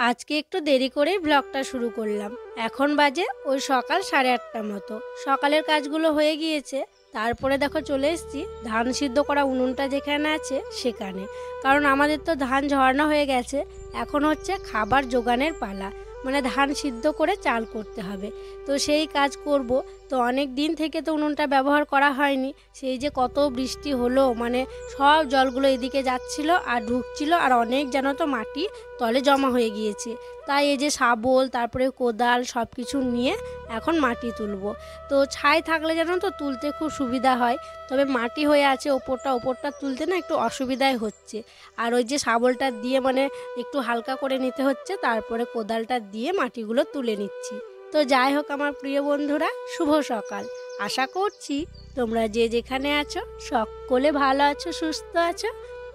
আজকে একটু দেরি করেই ব্লগটা শুরু করলাম। এখন বাজে ওই সকাল 8:30টার মতো। সকালের কাজগুলো হয়ে গিয়েছে। তারপরে দেখো চলে এসেছি ধান সিদ্ধ করা উনুনটা যেখানে আছে সেখানে। কারণ আমাদের তো ধান ঝরানো হয়ে গেছে, এখন হচ্ছে খাবার জোগানের পালা। মানে ধান সিদ্ধ করে চাল করতে হবে, তো সেই কাজ করব। তো অনেক দিন থেকে তো উনুনটা ব্যবহার করা হয়নি। সেই যে কত বৃষ্টি হলো, মানে সব জলগুলো এদিকে যাচ্ছিল আর ঢুকছিল, আর অনেক যেন তো মাটি তলে জমা হয়ে গিয়েছে। তাই এই যে শাবল, তারপরে কোদাল, সব কিছু নিয়ে এখন মাটি তুলব। তো ছাই থাকলে যেন তো তুলতে খুব সুবিধা হয়, তবে মাটি হয়ে আছে ওপরটা তুলতে না একটু অসুবিধাই হচ্ছে। আর ওই যে শাবলটা দিয়ে মানে একটু হালকা করে নিতে হচ্ছে, তারপরে কোদালটা দিয়ে মাটিগুলো তুলে নিচ্ছি। তো যাই হোক আমার প্রিয় বন্ধুরা, শুভ সকাল। আশা করছি তোমরা যে যেখানে আছো সকলে ভালো আছো, সুস্থ আছো।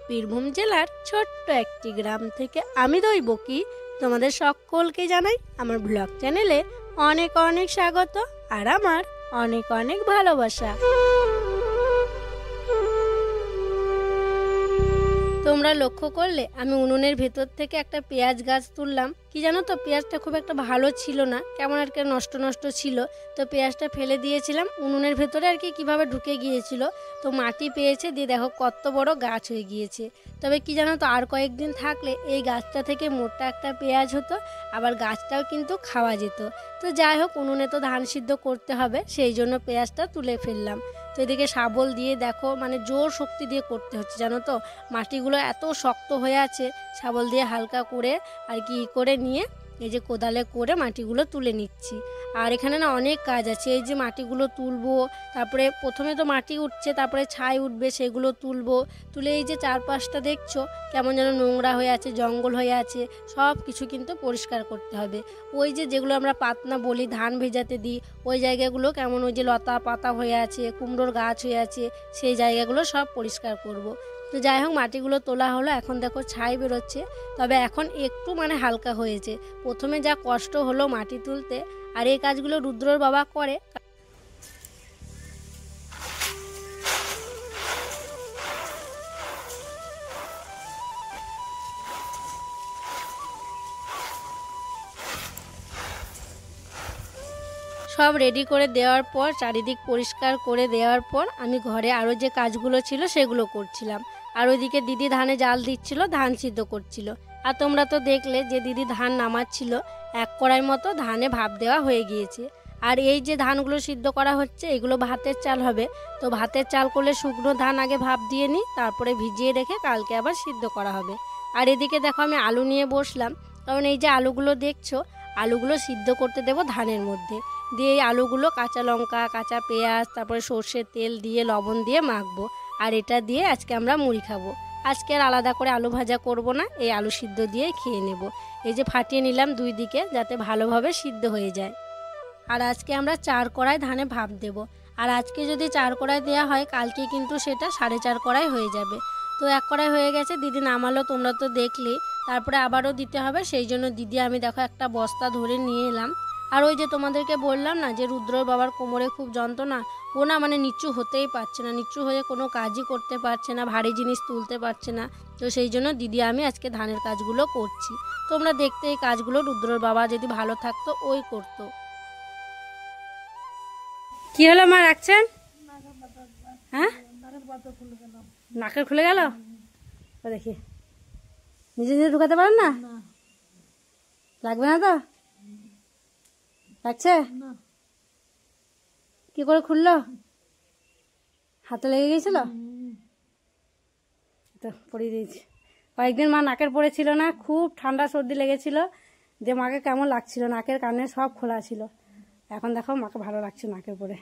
বীরভূম জেলার ছোট্ট একটি গ্রাম থেকে আমি দৈবকী তোমাদের সকলকে জানাই আমার ব্লগ চ্যানেলে অনেক অনেক স্বাগত আর আমার অনেক অনেক ভালোবাসা। তোমরা লক্ষ্য করলে আমি উনুনের ভেতর থেকে একটা পেঁয়াজ গাছ তুললাম। কি জানো তো, পেঁয়াজটা খুব একটা ভালো ছিল না, কেমন আর কি নষ্ট নষ্ট ছিল। তো পেঁয়াজটা ফেলে দিয়েছিলাম, উনুনের ভেতরে আর কি কীভাবে ঢুকে গিয়েছিল। তো মাটি পেয়েছে, দিয়ে দেখো কত বড় গাছ হয়ে গিয়েছে। তবে কি জানো তো, আর কয়েকদিন থাকলে এই গাছটা থেকে মোটা একটা পেঁয়াজ হতো, আবার গাছটাও কিন্তু খাওয়া যেত। তো যাই হোক, উনুনে তো ধান সিদ্ধ করতে হবে, সেই জন্য পেঁয়াজটা তুলে ফেললাম। তো এদিকে শাবল দিয়ে দেখো মানে জোর শক্তি দিয়ে করতে হচ্ছে, জানো তো মাটিগুলো এত শক্ত হয়ে আছে। শাবল দিয়ে হালকা করে আর কি করে নিয়ে এই যে কোদালে করে মাটিগুলো তুলে নিচ্ছি। আর এখানে না অনেক কাজ আছে, এই যে মাটিগুলো তুলবো, তারপরে প্রথমে তো মাটি উঠছে, তারপরে ছাই উঠবে, সেগুলো তুলবো। তুলে এই যে চারপাশটা দেখছো কেমন যেন নোংরা হয়ে আছে, জঙ্গল হয়ে আছে, সব কিছু কিন্তু পরিষ্কার করতে হবে। ওই যে যেগুলো আমরা পাতনা বলি, ধান ভেজাতে দিই, ওই জায়গাগুলো কেমন ওই যে লতা পাতা হয়ে আছে, কুমড়োর গাছ হয়ে আছে, সেই জায়গাগুলো সব পরিষ্কার করব। তো যাই হোক, মাটিগুলো তোলা হলো, এখন দেখো ছাই বেরোচ্ছে। তবে এখন একটু মানে হালকা হয়েছে। প্রথমে যা কষ্ট হলো মাটি তুলতে, আর এই কাজগুলো রুদ্রর বাবা করে। সব রেডি করে দেওয়ার পর, চারিদিক পরিষ্কার করে দেওয়ার পর আমি ঘরে আরও যে কাজগুলো ছিল সেগুলো করছিলাম। আর ওইদিকে দিদি ধানে জাল দিচ্ছিল, ধান সিদ্ধ করছিল। আর তোমরা তো দেখলে যে দিদি ধান নামাচ্ছিল, 1 কড়াই মতো ধানে ভাপ দেওয়া হয়ে গিয়েছে। আর এই যে ধানগুলো সিদ্ধ করা হচ্ছে, এগুলো ভাতের চাল হবে। তো ভাতের চাল করলে শুকনো ধান আগে ভাপ দিয়ে নিই, তারপরে ভিজিয়ে রেখে কালকে আবার সিদ্ধ করা হবে। আর এদিকে দেখো আমি আলু নিয়ে বসলাম, কারণ এই যে আলুগুলো দেখছো, আলুগুলো সিদ্ধ করতে দেবো ধানের মধ্যে। দিয়ে এই আলুগুলো কাঁচা লঙ্কা, কাঁচা পেঁয়াজ, তারপরে সর্ষের তেল দিয়ে লবণ দিয়ে মাখবো। আর এটা দিয়ে আজকে আমরা মুড়ি খাবো। আজকে আর আলাদা করে আলু ভাজা করব না, এই আলু সিদ্ধ দিয়ে খেয়ে নেব। এই যে ফাটিয়ে নিলাম 2 দিকে, যাতে ভালোভাবে সিদ্ধ হয়ে যায়। আর আজকে আমরা 4 কড়াই ধানে ভাপ দেব। আর আজকে যদি 4 কড়াই দেওয়া হয়, কালকে কিন্তু সেটা 4.5 কড়াই হয়ে যাবে। তো 1 কড়াই হয়ে গেছে, দিদি নামালো, তোমরা তো দেখলেই। তারপরে আবারও দিতে হবে, সেই জন্য দিদি আমি দেখো একটা বস্তা ধরে নিয়ে এলাম। আর ওই যে তোমাদেরকে বললাম না যে রুদ্রর বাবার কোমরে খুব যন্ত্রণা, ও না মানে নিচু হতেই পারছে না, নিচু হয়ে কোনো কাজই করতে পারছে না, ভারী জিনিস তুলতে পারছে না। তো সেই জন্য দিদি আমি আজকে ধানের কাজগুলো করছি। তোমরা দেখতে এই কাজগুলো রুদ্রর বাবা যদি ভালো থাকতো ওই করতো। কি হলো মা, রাখছেন? হ্যাঁ, নাকের খুলে গেল। দেখি নিজে নিজে ঢুকাতে পারেন না? লাগবে না তো? লাগছে? কি করে খুললো? হাতে লেগে গেছিল তো, পরিয়ে দিয়েছি। কয়েকদিন মা নাকের পড়েছিল না, খুব ঠান্ডা সর্দি লেগেছিল, যে মাকে কেমন লাগছিল, নাকের কানে সব খোলা ছিল। এখন দেখো মাকে ভালো লাগছে নাকের পরে।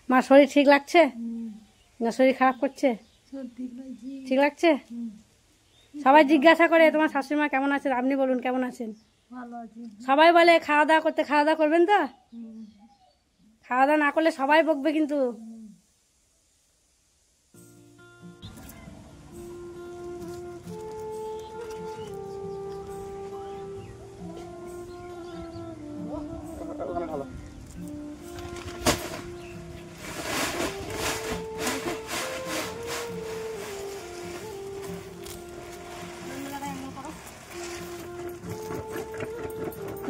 মা শরীর ঠিক লাগছে না শরীর খারাপ করছে? ঠিক লাগছে। সবাই জিজ্ঞাসা করে তোমার শাশুড়ি মা কেমন আছেন, আপনি বলুন কেমন আছেন? সবাই বলে খাওয়া দাওয়া করতে, খাওয়া দাওয়া করবেন তো? খাওয়া দাওয়া না করলে সবাই বকবে কিন্তু।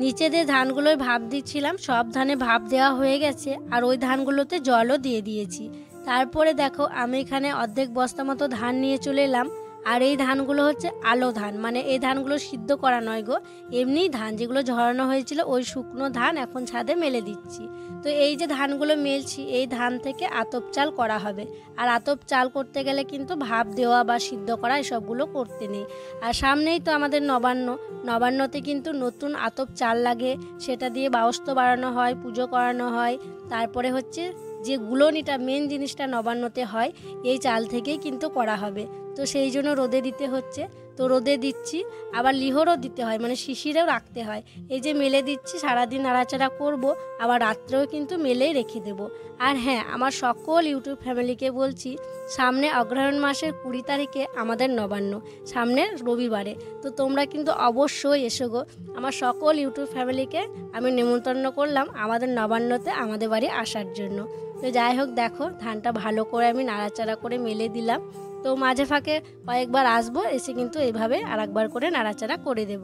নিচে দিয়ে ধানগুলোয় ভাপ দিচ্ছিলাম, সব ধানে ভাপ দেওয়া হয়ে গেছে আর ওই ধানগুলোতে জলও দিয়ে দিয়েছি। তারপরে দেখো আমি এখানে অর্ধেক বস্তা মতো ধান নিয়ে চলে এলাম। আর এই ধানগুলো হচ্ছে আলো ধান, মানে এই ধানগুলো সিদ্ধ করা নয় গো, এমনিই ধান যেগুলো ঝরানো হয়েছিল ওই শুকনো ধান এখন ছাদে মেলে দিচ্ছি। তো এই যে ধানগুলো মেলছি এই ধান থেকে আতপ চাল করা হবে। আর আতপ চাল করতে গেলে কিন্তু ভাপ দেওয়া বা সিদ্ধ করা এসবগুলো করতে নেই। আর সামনেই তো আমাদের নবান্ন, নবান্নতে কিন্তু নতুন আতপ চাল লাগে, সেটা দিয়ে বাউস্ত বাড়ানো হয়, পুজো করানো হয়। তারপরে হচ্ছে যে গুলনিটা মেন জিনিসটা নবান্নতে হয় এই চাল থেকেই কিন্তু করা হবে। তো সেই জন্য রোদে দিতে হচ্ছে, তো রোদে দিচ্ছি। আবার লিহরও দিতে হয়, মানে শিশিরেও রাখতে হয়। এই যে মেলে দিচ্ছি, সারাদিন নাড়াচাড়া করব, আবার রাত্রেও কিন্তু মেলেই রেখে দেব। আর হ্যাঁ, আমার সকল ইউটিউব ফ্যামিলিকে বলছি, সামনে অগ্রহায়ণ মাসের 20 তারিখে আমাদের নবান্ন, সামনের রবিবারে। তো তোমরা কিন্তু অবশ্যই এসো গো। আমার সকল ইউটিউব ফ্যামিলিকে আমি নেমন্তন্ন করলাম আমাদের নবান্নতে আমাদের বাড়ি আসার জন্য। তো যাই হোক, দেখো ধানটা ভালো করে আমি নাড়াচাড়া করে মেলে দিলাম। তো মাঝে ফাঁকে কয়েকবার আসবো, এসে কিন্তু এইভাবে আর একবার করে নাড়াচাড়া করে দেব।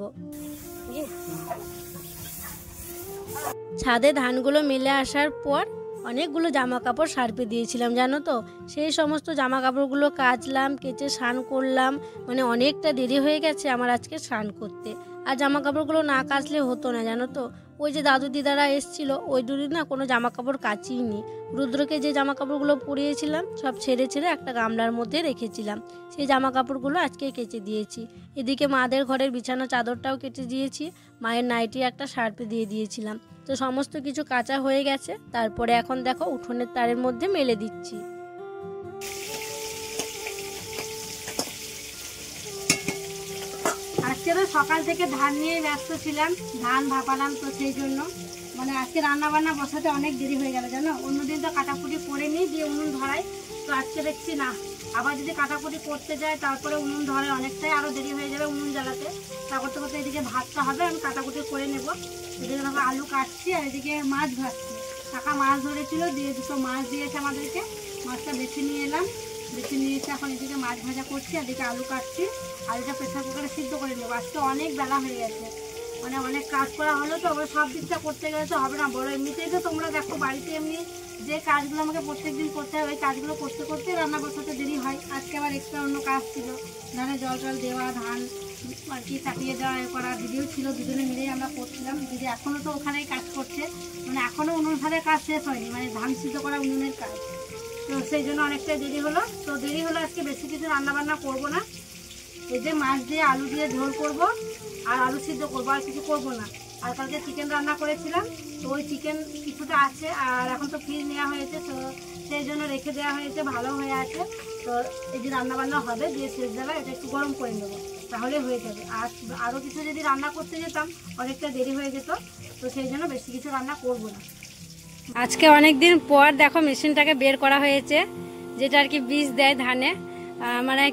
ছাদে ধানগুলো মেলে আসার পর অনেকগুলো জামা কাপড় সার্পে দিয়েছিলাম জানো তো। সেই সমস্ত জামা কাপড়গুলো কাচলাম, কেচে স্নান করলাম, মানে অনেকটা দেরি হয়ে গেছে আমার আজকে স্নান করতে। আর জামা কাপড়গুলো না কাচলে হতো না জানো তো। ওই যে দাদু দিদারা এসছিল, ওই দুদিন না কোনো জামা কাপড় কাচিনি। রুদ্রকে যে জামা কাপড়গুলো পরিয়েছিলাম সব ছেড়ে ছেড়ে একটা গামলার মধ্যে রেখেছিলাম, সেই জামা কাপড়গুলো আজকে কেচে দিয়েছি। এদিকে মাদের ঘরের বিছানা চাদরটাও কেটে দিয়েছি, মায়ের নাইটি একটা সার্পে দিয়ে দিয়েছিলাম। তো সমস্ত কিছু কাঁচা হয়ে গেছে। তারপরে এখন দেখো উঠোনের তারের মধ্যে মেলে দিচ্ছি। আজকে তো সকাল থেকে ধান নিয়ে ব্যস্ত ছিলাম, ধান ভাপালাম, তো সেই জন্য মানে আজকে রান্না বান্না বসাতে অনেক দেরি হয়ে গেল জানো। অন্যদিন তো কাটাকুটি করে নিই, দিয়ে উনুন ধরাই, তো আজকে দেখছি না, আবার যদি কাটাকুটি করতে যায় তারপরে উনুন ধরে অনেকটাই আরও দেরি হয়ে যাবে উনুন জ্বালাতে। তা করতে করতে এদিকে ভাতটা হবে, আমি কাটাকুটি করে নেব। এদিকে ভাবে আলু কাটছি আর এদিকে মাছ ভাজছি। কাকা মাছ ধরেছিল, দিয়ে দুটো মাছ দিয়েছে আমাদেরকে, মাছটা বেছে নিয়ে এলাম, বেছে নিয়ে এসে এখন এদিকে মাছ ভাজা করছি, এদিকে আলু কাটছি। আলুটা প্রেসার কুকারে সিদ্ধ করে নেবো, আজকে অনেক বেলা হয়ে গেছে, মানে অনেক কাজ করা হলো তো, ওই সব দিকটা করতে গেলে তো হবে না বলো। এমনিতেই তো তোমরা দেখো বাড়িতে এমনি যে কাজগুলো আমাকে প্রত্যেকদিন করতে হয়, ওই কাজগুলো করতে করতে রান্না বসাতে দেরি হয়। আজকে আবার এক্সট্রা অন্য কাজ ছিল, ধানে জল টল দেওয়া, ধান আর কি চাপিয়ে দেওয়া করা, দিদিও ছিল, দুজনে মিলেই আমরা করছিলাম। দিদি এখনও তো ওখানেই কাজ করছে, মানে এখনও উনুন ঘরের কাজ শেষ হয়নি, মানে ধান সিদ্ধ করা উনুনের কাজ। তো সেই জন্য অনেকটাই দেরি হলো। তো দেরি হলো, আজকে বেশি কিছু রান্না বান্না করবো না, এই যে মাছ দিয়ে আলু দিয়ে ঝোল করব আর আলু সিদ্ধ করবো, আর কিছু করবো না। আর কালকে চিকেন রান্না করেছিলাম, তো ওই চিকেন কিছুটা আছে, আর এখন তো ফ্রিজ নেওয়া হয়েছে, তো সেই জন্য রেখে দেওয়া হয়েছে, ভালো হয়ে আছে। তো এই যে রান্না বান্না হবে, দিয়ে শেষ বেলা এটা একটু গরম করে নেবো, তাহলে হয়ে যাবে। আর আরও কিছু যদি রান্না করতে যেতাম অনেকটা দেরি হয়ে যেত, তো সেই জন্য বেশি কিছু রান্না করবো না। আজকে অনেক দিন পর দেখো মেশিনটাকে বের করা হয়েছে, যেটা আর কি বীজ দেয় ধানে। মানে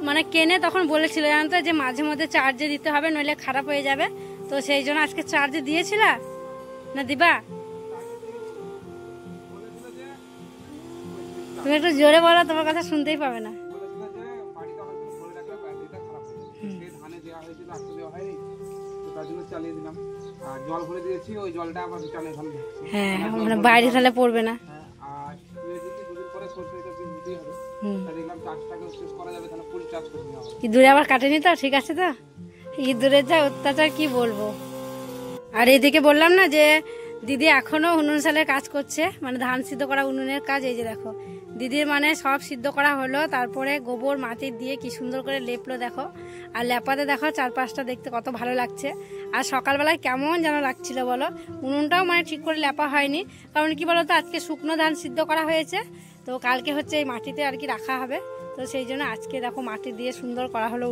মানে কেনে তখন বলেছিল জানো তো, যে মাঝে মধ্যে চার্জে দিতে হবে, নইলে খারাপ হয়ে যাবে। তো সেই জন্য আজকে চার্জে দিয়েছিল না, দিবা? তুমি একটু জোরে বলো, তোমার কথা শুনতেই পাবে না। হ্যাঁ, মানে বাইরে তাহলে পড়বে না। ইঁদুরে আবার কাটেনি তো? ঠিক আছে তো, ইঁদুরের যা অত্যাচার কি বলবো। আর এদিকে বললাম না যে দিদি এখনো উনুন সালের কাজ করছে, মানে ধান সিদ্ধ করা উনুনের কাজ। এই যে দেখো দিদির মানে সব সিদ্ধ করা হলো, তারপরে গোবর মাটি দিয়ে কি সুন্দর করে লেপলো দেখো। আর লেপাতে দেখো চারপাশটা দেখতে কত ভালো লাগছে। আর সকালবেলায় কেমন যেন লাগছিল বলো, উনুনটাও মানে ঠিক করে লেপা হয়নি, কারণ কি বলো তো আজকে শুকনো ধান সিদ্ধ করা হয়েছে, তো কালকে হচ্ছে এই মাটিতে আর কি রাখা হবে। তো সেই জন্য আজকে দেখো মাটি দিয়ে সুন্দর করা হলো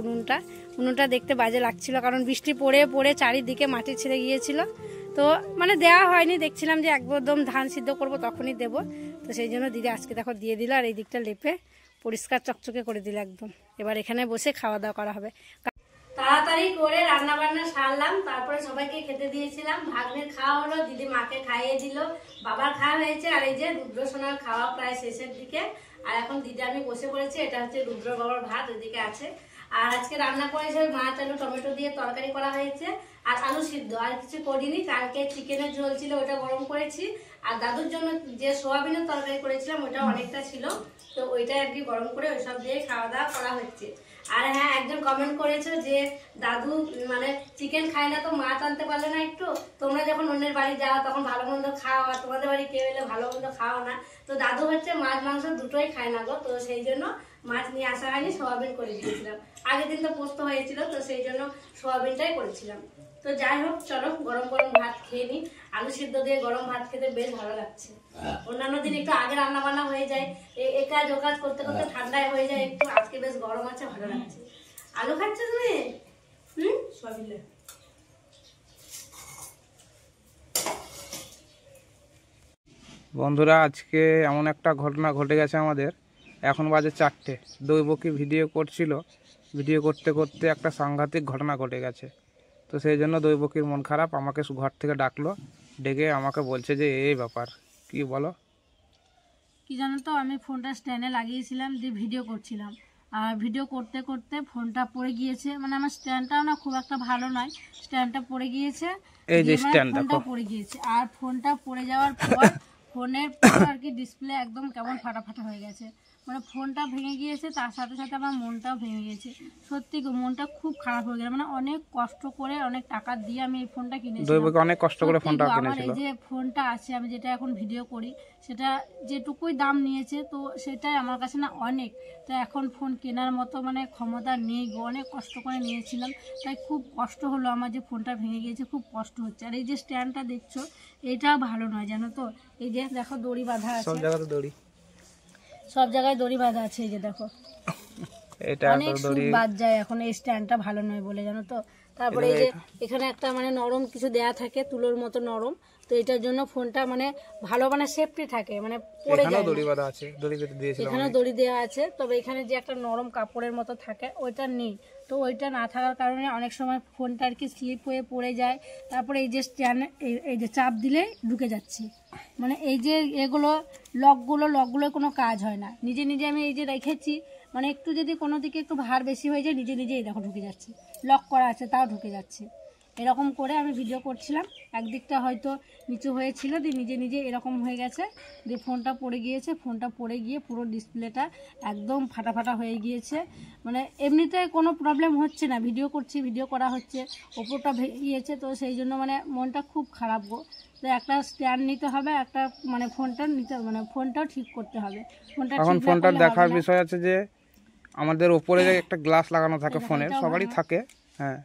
উনুনটা দেখতে বাজে লাগছিল, কারণ বৃষ্টি পড়ে পড়ে চারিদিকে মাটি ছেড়ে গিয়েছিল। তো মানে দেওয়া হয়নি, দেখছিলাম যে একদম ধান সিদ্ধ করব তখনই দেব। তো সেই জন্য দিদি আজকে দেখো দিয়ে দিল, আর এই দিকটা লেপে পরিষ্কার চকচকে করে দিল একদম। এবার এখানে বসে খাওয়া দাওয়া করা হবে। তাড়াতাড়ি করে রান্না বান্না সারলাম, তারপরে সবাইকে খেতে দিয়েছিলাম। ভাগ্নের খাওয়া হলো, দিদি মাকে খাইয়ে দিল, বাবার খাওয়া হয়েছে। আর এই যে রুদ্র সোনার খাওয়া প্রায় শেষের দিকে, আর এখন দিদি আমি বসে পড়েছি। এটা হচ্ছে রুদ্র বাবার ভাত, এদিকে আছে। আর আজকে রান্না করেছে মাছ আলু টমেটো দিয়ে তরকারি করা হয়েছে আর আলু সিদ্ধ, আর কিছু করিনি। কালকে চিকেনের ঝোল ছিল, ওটা গরম করেছি। আর দাদুর জন্য যে সোয়াবিনের তরকারি করেছিলাম ওটা অনেকটা ছিল, তো ওইটা আর কি গরম করে ওইসব দিয়ে খাওয়া দাওয়া করা হচ্ছে। আর হ্যাঁ, একজন কমেন্ট করেছো যে দাদু মানে চিকেন খায় না, তো মাছ আনতে পারলে না একটু? তোমরা যখন অন্যের বাড়ি যাও তখন ভালো মন্দ খাও, আর তোমাদের বাড়ি কেউ এলে ভালো মন্দ খাও না। তো দাদু হচ্ছে মাছ মাংস দুটোই খায় না গো, তো সেই জন্য মাছ নিয়ে আসা হয়নি, সোয়াবিন করে দিয়েছিলাম। আগের দিন তো পোস্ত হয়েছিল, তো সেই জন্য সোয়াবিনটাই করেছিলাম। তো যাই হোক, চলো গরম গরম ভাত খেয়ে নি। আলু সিদ্ধ দিয়ে গরম ভাত খেতে বেশ ভালো লাগছে। অন্যান্য দিন একটু আগে রান্না বান্না হয়ে যায়, এ কাজ ও কাজ করতে করতে ঠান্ডায় হয়ে যায় একটু, আজকে বেশ গরম আছে, ভালো লাগছে। আলু খাচ্ছ তুমি? সোয়াবিন। বন্ধুরা, আজকে এমন একটা ঘটনা ঘটে গেছে আমাদের। এখন বাজে 4টে, দৈবকী ভিডিও করছিল, ভিডিও করতে করতে একটা সাংঘাতিক ঘটনা ঘটে গেছে। তো সেই জন্য দৈবকীর মন খারাপ, আমাকে ঘর থেকে ডাকলো, ডেকে আমাকে বলছে যে এই ব্যাপার। কি বলো? কি জানো তো, আমি ফোনটা স্ট্যান্ডে লাগিয়েছিলাম, দিয়ে ভিডিও করছিলাম। আর ভিডিও করতে করতে ফোনটা পড়ে গিয়েছে, মানে আমার স্ট্যান্ডটাও না খুব একটা ভালো নয়, স্ট্যান্ডটা পড়ে গিয়েছে। এই যে স্ট্যান্ড দেখো, ফোনটা পড়ে গিয়েছে। আর ফোনটা পড়ে যাওয়ার পর ফোনের আর কি ডিসপ্লে একদম কেমন ফাটাফাটা হয়ে গেছে, মানে ফোনটা ভেঙে গিয়েছে, তার সাথে সাথে আমার মনটাও ভেঙে গিয়েছে। সত্যি গো, মনটা খুব খারাপ হয়ে গেল। মানে অনেক কষ্ট করে অনেক টাকা দিয়ে আমি এই ফোনটা কিনেছি। দৈবকী অনেক কষ্ট করে ফোনটা আমার কিনেছিল। এই যে ফোনটা আছে, আমি যেটা এখন ভিডিও করি, সেটা যেটুকুই দাম নিয়েছে, তো সেটাই আমার কাছে না অনেক। তো এখন ফোন কেনার মতো মানে ক্ষমতা নেই গো, অনেক কষ্ট করে নিয়েছিলাম, তাই খুব কষ্ট হলো আমার যে ফোনটা ভেঙে গিয়েছে, খুব কষ্ট হচ্ছে। আর এই যে স্ট্যান্ডটা দেখছো, এটাও ভালো নয় জানো তো। এই যে দেখো দড়ি বাঁধা আছে, সব জায়গাতে দড়ি, সব জায়গায় দড়ি বাঁধা আছে। এই যে দেখো, এটা অনেক সুদ বাদ যায় এখন, এই স্ট্যান্ডটা ভালো নয় বলে জানো তো। তারপরে এই যে এখানে একটা মানে নরম কিছু দেয়া থাকে, তুলোর মতো নরম, তো এটার জন্য ফোনটা মানে ভালো মানে সেফটি থাকে, মানে পড়ে যায়। দড়ি বাঁধা আছে, দড়ি বেঁধে দিয়েছিলাম, এখানে দড়ি দেওয়া আছে, তবে এখানে যে একটা নরম কাপড়ের মতো থাকে ওইটা নেই। তো ওইটা না থাকার কারণে অনেক সময় ফোনটা আর কি স্লিপ হয়ে পড়ে যায়। তারপরে এই যে স্ট্যান্ড, এই যে চাপ দিলে ঢুকে যাচ্ছে, মানে এই যে এগুলো লকগুলো কোনো কাজ হয় না। নিজে নিজে আমি এই যে রেখেছি, মানে একটু যদি কোনো দিকে একটু ভার বেশি হয়ে যায়, নিজে নিজে এই দেখো ঢুকে যাচ্ছে। লক করা আছে তাও ঢুকে যাচ্ছে। এরকম করে আমি ভিডিও করছিলাম, একদিকটা হয়তো নিচু হয়েছিল, দিয়ে নিজে নিজে এরকম হয়ে গেছে, দিয়ে ফোনটা পড়ে গিয়েছে। ফোনটা পড়ে গিয়ে পুরো ডিসপ্লেটা একদম ফাটাফাটা হয়ে গিয়েছে। মানে এমনিতে কোনো প্রবলেম হচ্ছে না, ভিডিও করছি, ভিডিও করা হচ্ছে, ওপরটা ভেঙে গিয়েছে, তো সেই জন্য মানে মনটা খুব খারাপ গো। তো একটা স্ট্যান্ড নিতে হবে, একটা মানে ফোনটা নিতে, মানে ফোনটাও ঠিক করতে হবে। এখন ফোনটার দেখার বিষয় আছে যে আমাদের উপরে যে একটা গ্লাস লাগানো থাকে ফোনের, সবারই থাকে, হ্যাঁ।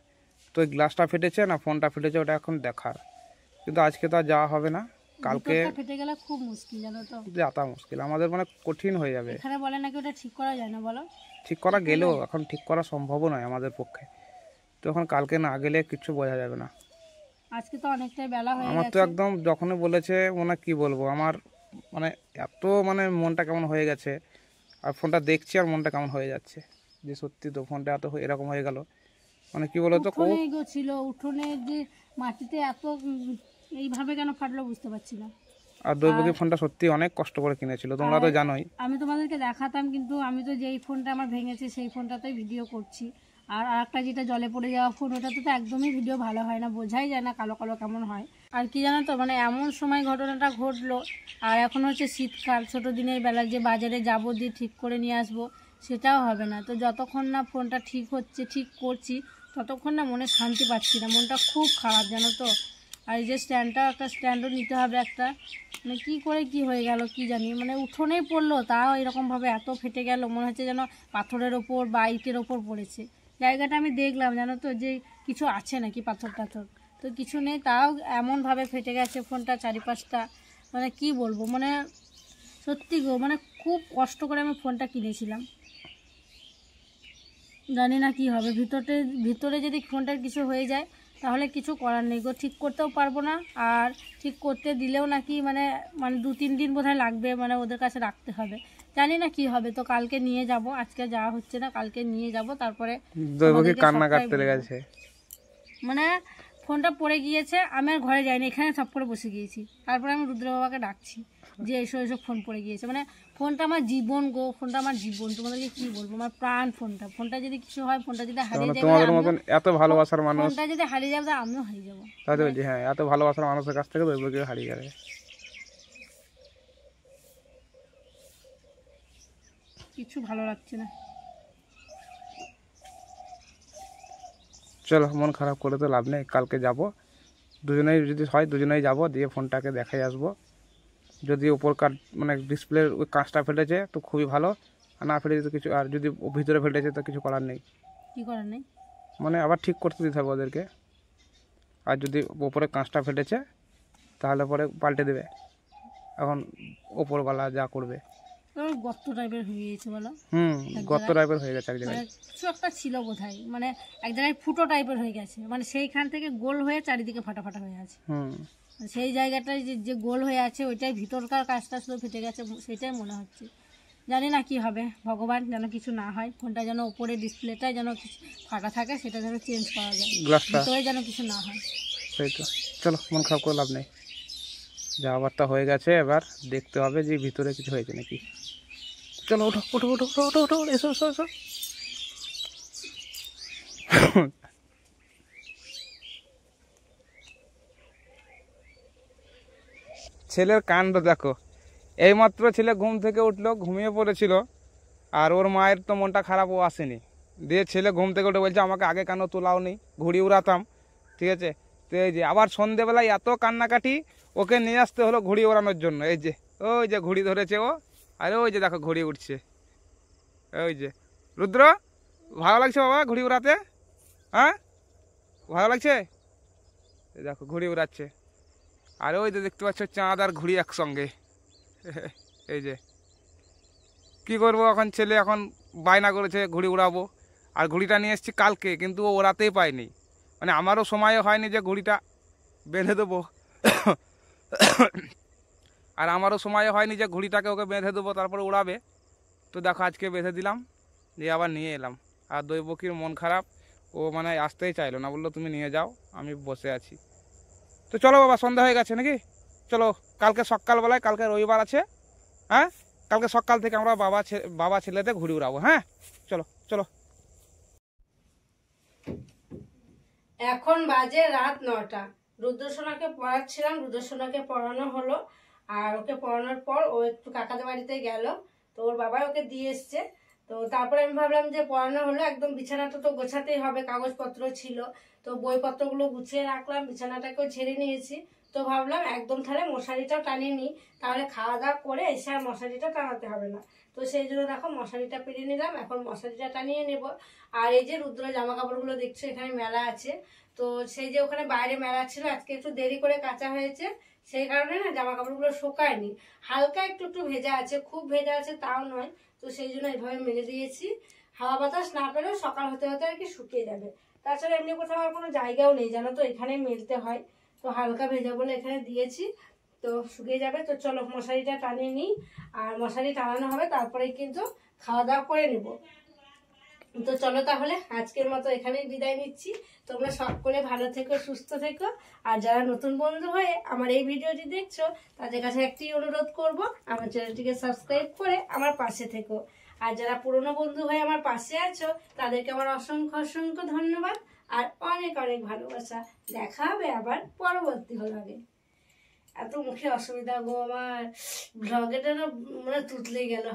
তো ওই গ্লাসটা ফেটেছে না ফোনটা ফেটেছে, ওটা এখন দেখার। কিন্তু আজকে তো আর যাওয়া হবে না, কালকে ফেটে গেলে খুব মুশকিল জানো তো, যাতা মুশকিল আমাদের, মানে কঠিন হয়ে যাবে। এখানে বলে নাকি ওটা ঠিক করা যায় না, বলো? ঠিক করা গেলেও এখন ঠিক করা সম্ভবও নয় আমাদের পক্ষে। তো এখন কালকে না গেলে কিছু বোঝা যাবে না। আজকে তো অনেকটাই বেলা হয়ে আমার গেছে। তো একদম যখনই বলেছে মনে কি বলবো, আমার মানে এত মানে মনটা কেমন হয়ে গেছে, আর ফোনটা দেখছি আর মনটা কেমন হয়ে যাচ্ছে যে সত্যি তো ফোনটা এত এরকম হয়ে গেল। মানে কি বলতো, ছিল উঠোনে যে মাটিতে এত এইভাবে কেন ফাটলো বুঝতে পারছি না। আর দৈবকী ফোনটা সত্যি অনেক কষ্ট করে কিনেছিল, তোমরা তো জানোই। আমি তোমাদেরকে দেখাতাম, কিন্তু আমি তো যেই ফোনটা আমার ভেঙেছে সেই ফোনটাতেই ভিডিও করছি। আর একটা যেটা জলে পড়ে যাওয়া ফোন, ওটাতে তো একদমই ভিডিও ভালো হয় না, বোঝাই যায় না কালো কালো কেমন হয়। আর কি জানো তো, মানে এমন সময় ঘটনাটা ঘটলো, আর এখন হচ্ছে শীতকাল, ছোটো দিনের বেলা যে বাজারে যাবো দিয়ে ঠিক করে নিয়ে আসবো, সেটাও হবে না। তো যতক্ষণ না ফোনটা ঠিক হচ্ছে, ঠিক করছি, ততক্ষণ না মনে শান্তি পাচ্ছি না, মনটা খুব খারাপ জানো তো। আর এই যে একটা স্ট্যান্ডও নিতে হবে একটা, মানে কী করে কি হয়ে গেল কি জানি, মানে উঠোনেই পড়লো, তাও এরকমভাবে এত ফেটে গেল, মনে হচ্ছে যেন পাথরের ওপর বা ইটের ওপর পড়েছে। জায়গাটা আমি দেখলাম জানো তো, যে কিছু আছে নাকি পাথর টাথর, তো কিছু নেই, তাও এমনভাবে ফেটে গেছে ফোনটা চারিপাশটা। মানে কি বলবো, মানে সত্যি গো, মানে খুব কষ্ট করে আমি ফোনটা কিনেছিলাম, জানি না কি হবে। ভিতরে যদি ফোনটার কিছু হয়ে যায় তাহলে কিছু করার নেই গো, ঠিক করতেও পারবো না। আর ঠিক করতে দিলেও নাকি মানে 2-3 দিন বোধহয় লাগবে, মানে ওদের কাছে রাখতে হবে, জানি না কি হবে। তো কালকে নিয়ে যাব, আজকে যাওয়া হচ্ছে না, কালকে নিয়ে যাব। তারপরে কান্না কাটতে লেগেছে, মানে ফোনটা পড়ে গিয়েছে, আমি আর ঘরে যাইনি, এখানে সব করে বসে গিয়েছি। তারপরে আমি রুদ্র বাবাকে ডাকছি, যে এসব এসব ফোন পড়ে গিয়েছে। মানে ফোনটা আমার জীবন গো, ফোনটা আমার জীবন, তোমাদেরকে কি বলবো, আমার প্রাণ ফোনটা। ফোনটা যদি কিছু হয়, ফোনটা যদি হারিয়ে যায়, তোমাদের মতন এত ভালোবাসার মানুষ, ফোনটা যদি হারিয়ে যাবে আমিও হারিয়ে যাবো। তাই তো বলছি, হ্যাঁ এত ভালোবাসার মানুষের কাছ থেকে দৈবকী হারিয়ে যাবে। কিছু ভালো লাগছে না। চলো মন খারাপ করে তো লাভ নেই, কালকে যাব দুজনেই, যদি হয় দুজনেই যাব, দিয়ে ফোনটাকে দেখাই আসবো। যদি ওপর কার মানে ডিসপ্লের ওই কাঁচটা ফেটেছে তো খুবই ভালো, আর না ফেটেছে তো কিছু, আর যদি ভিতরে ফেটেছে তো কিছু করার নেই, কি করার নেই, মানে আবার ঠিক করতে দিতে হবে ওদেরকে। আর যদি ওপরে কাঁচটা ফেটেছে তাহলে পরে পাল্টে দেবে, এখন ওপরওয়ালা যা করবে। গর্ত টাইপের হয়ে গিয়েছে বলো। গর্ত টাইপের হয়ে গেছে এক জায়গায়, মানে কিছু একটা ছিল বোধহয়, মানে এক জায়গায় ফুটো টাইপের হয়ে গেছে, মানে সেইখান থেকে গোল হয়ে চারিদিকে ফাটা ফাটা হয়ে আছে। সেই জায়গাটায় যে গোল হয়ে আছে ওইটাই ভিতরকার কাজটা শুধু ফেটে গেছে, সেটাই মনে হচ্ছে। জানি না কি হবে, ভগবান যেন কিছু না হয়, ফোনটা যেন উপরে ডিসপ্লেটা যেন ফাটা থাকে, সেটা যেন চেঞ্জ করা যায়, ভিতরে যেন কিছু না হয়। সেই তো, চলো মন খারাপ করে লাভ নেই, যা আবারটা হয়ে গেছে এবার দেখতে হবে যে ভিতরে কিছু হয়েছে নাকি। চলো ওঠো ওঠো ওঠো ওঠো ওঠো ওঠো, এসো এসো এসো। ছেলের কাণ্ড দেখো, এইমাত্র ছেলে ঘুম থেকে উঠলো, ঘুমিয়ে পড়েছিল, আর ওর মায়ের তো মনটা খারাপ, ও আসেনি। দিয়ে ছেলে ঘুম থেকে উঠে বলছে আমাকে আগে কেন তোলাও নেই, ঘুড়ি উড়াতাম, ঠিক আছে। তো এই যে আবার সন্ধেবেলায় এত কান্নাকাটি, ওকে নিয়ে আসতে হলো ঘুড়ি ওড়ানোর জন্য। এই যে ওই যে ঘুড়ি ধরেছে ও, আরে ওই যে দেখো ঘুড়ি উঠছে, ওই যে। রুদ্র, ভালো লাগছে বাবা ঘুড়ি উড়াতে? হ্যাঁ ভালো লাগছে, দেখো ঘুড়ি উড়াচ্ছে। আর ওই যে দেখতে পাচ্ছ চাঁদ আর ঘুড়ি একসঙ্গে। এই যে কি করবো এখন, ছেলে এখন বায়না করেছে ঘুড়ি উড়াবো, আর ঘুড়িটা নিয়ে এসেছি কালকে, কিন্তু ও ওড়াতেই পায়নি, মানে আমারও সময় হয়নি যে ঘুড়িটা বেঁধে দেবো, আর আমারও সময় হয়নি যে ঘুড়িটাকে ওকে বেঁধে দেবো তারপরে উড়াবে। তো দেখো আজকে বেঁধে দিলাম, দিয়ে আবার নিয়ে এলাম। আর দৈবকীর মন খারাপ, ও মানে আসতেই চাইলো না, বললো তুমি নিয়ে যাও আমি বসে আছি। তো চলো বাবা, সন্ধ্যা হয়ে গেছে নাকি, চলো কালকে সকালবেলায়, কালকে রবিবার আছে, হ্যাঁ কালকে সকাল থেকে আমরা বাবা ছেলেতে ঘুরে উড়াবো। হ্যাঁ চলো চলো। এখন বাজে রাত 9টা। রুদ্রসোনাকে পড়াচ্ছিলাম, রুদ্রসোনাকে পড়ানো হলো, আর ওকে পড়ানোর পর ও একটু কাকাদের বাড়িতে গেল, তো ওর বাবা ওকে দিয়ে এসছে। তো তারপরে আমি ভাবলাম যে পড়ানো হলো, একদম বিছানাটা তো গোছাতেই হবে, কাগজপত্র ছিল, তো বইপত্রগুলো গুছিয়ে রাখলাম, বিছানাটাকেও ঝেড়ে নিয়েছি। তো ভাবলাম একদম তাহলে মশারিটাও টানিয়ে নিই, তাহলে খাওয়া দাওয়া করে এসে আর মশারিটা টানাতে হবে না। তো সেই জন্য দেখো মশারিটা পেরিয়ে নিলাম, এখন মশারিটা টানিয়ে নেব। আর এই যে রুদ্র জামা কাপড়গুলো দেখছো, এখানে মেলা আছে, তো সেই যে ওখানে বাইরে মেলা ছিল, আজকে একটু দেরি করে কাচা হয়েছে, সেই কারণে না জামা কাপড়গুলো শুকায়নি, হালকা একটু একটু ভেজা আছে, খুব ভেজা আছে তাও নয়। তো সেই জন্য এইভাবে মেলে দিয়েছি, হাওয়া বাতাস না পেলেও সকাল হতে হতে আর কি শুকিয়ে যাবে। তাছাড়া এমনি কোথাও আর কোনো জায়গাও নেই জানো তো, এখানেই মেলতে হয়, তো হালকা ভেজা বলে এখানে দিয়েছি, তো শুকিয়ে যাবে। তো চলো মশারিটা টানিয়ে নিই, আর মশারি টানানো হবে তারপরেই কিন্তু খাওয়া দাওয়া করে নেব। তো চলো তাহলে আজকের মতো এখানেই বিদায় নিচ্ছি। তোমরা সকলে ভালো থেকো, সুস্থ থেকো, আর যারা নতুন বন্ধু হয়ে আমার এই ভিডিওটি দেখছো তাদের কাছে একটি অনুরোধ করব, আমার চ্যানেলটিকে সাবস্ক্রাইব করে আমার পাশে থেকো। আর যারা পুরনো বন্ধু হয়ে আমার পাশে আছো তাদেরকে আমার অসংখ্য অসংখ্য ধন্যবাদ আর অনেক অনেক ভালোবাসা। দেখা হবে আবার পরবর্তী ভ্লগে। এত মুখে অসুবিধা গো আমার, ভ্লগেটা না মানে তুতলেই গেল।